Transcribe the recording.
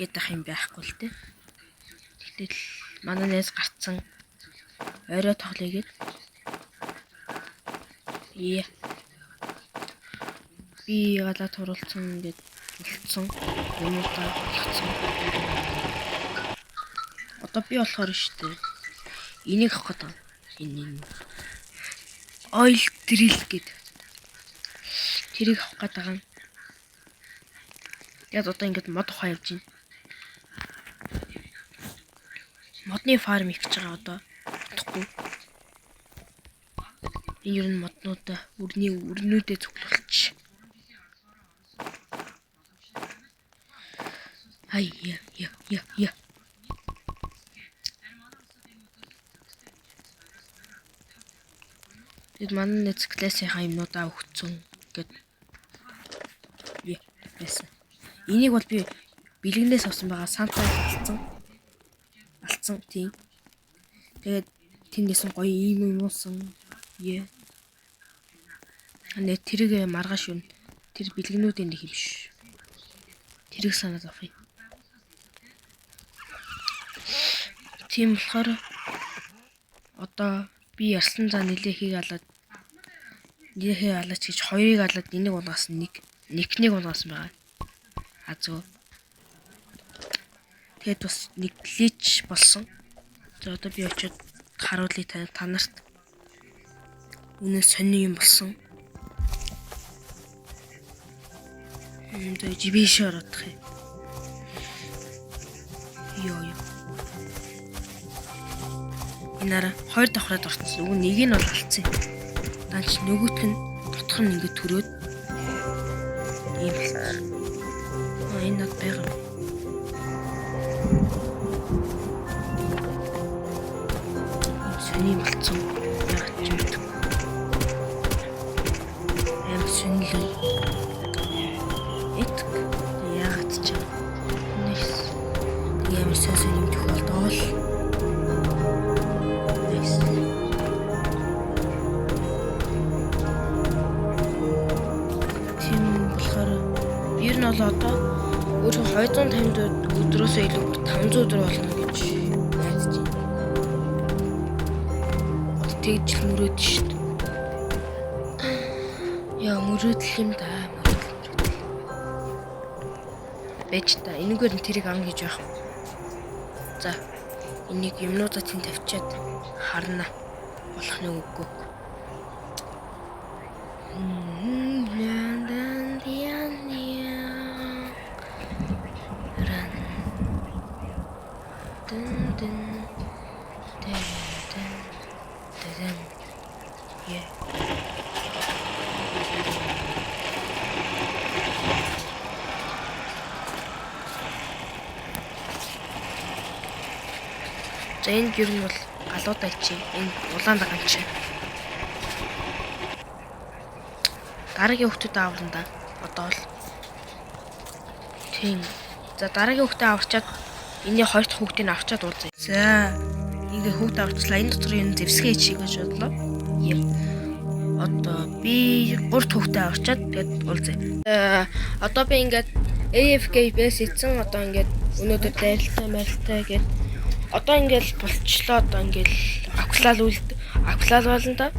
гэдэг юм байхгүй л те. Тэгтэл манай найз гарцсан орой тоглоё гэд. Би галаа туруулсан гэд болцсон. Юмудаа болгоцсон. Одоо би болохоор штэ. Энийг авах гэдэг. Энэ oil drill гэдэг. Тэрийг авах гэдэг. Яг одоо ингэж мод ухаа явж байна. Модны фарм их гэж байгаа одоо. Утахгүй. Энэ ер нь моднуудаа өрнүүдээ цуглуулчих. Я. Тэд манай нэц классийнхаа юмнуудаа өгцөн гэд. Яасан. Энийг бол би бэлгнээс авсан байгаа. Сантай алдсан тийм. Тэгээд тэндээс гоё юм уусан. Ханаа тэрэг маргааш юу. Тэр бэлгнүүдийн нэг юм биш. Тэрэг санаад авъя. Тийм болохоор одоо би ярьсан за нилээхийг алаад гэж хоёрыг алаад энийг унгасан нэгнийг унгасан байгаа. Азуу. Тэгээд бас нэг глич болсон. За одоо би очиод харуулъя та нарт. Үнэ сони юм болсон. Тэгээд жибиш орох юм. Йоо. Инара хоёр давхраад орчихсон. Үгүй нэг нь бол алдсан. Данч нөгөөх нь дотор нь ингэ төрөөд ийм болсон. Энэ над байгаа. Сони болцсон. Яг ч юм. Эм сонлоо. Яг ч юм. Нэс. Ямар сони тохиолдол. Ер нь бол одоо өөрөө 250 өдрөөсөө илүү 500 өдөр болно гэж найдаж байна. Тэгж мөрөөд шүү дээ. Яа мөрөөдөл юм да. Бэж та энэгээр нь тэрийг ан гэж яах вэ? За энийг юмнуудаа тэнд тавьчаад харна. Болох нэг үгүй. За энэ гэр нь бол галуудаа чи энэ улаан дагаан чи. Дараагийн хүүхдүүд авран да. Одоо л. Тийм. За дараагийн хүүхдээ аварчаад энэ хоёр дахь хүүхдийг авчаад уулзъя. За ингээ хүүхд аварчлаа. Энэ дотор юм зэвсгээ чиг гэж бодлоо. Одоо би 3 хүүхдээ аварчаад тэгээд уулзъя. Одоо би ингээд AFK бэс хийсэн. Одоо ингээд өнөөдөр дайралтай гэд. Одоо ингээл болчлоо одоо ингээл аквалал болно да.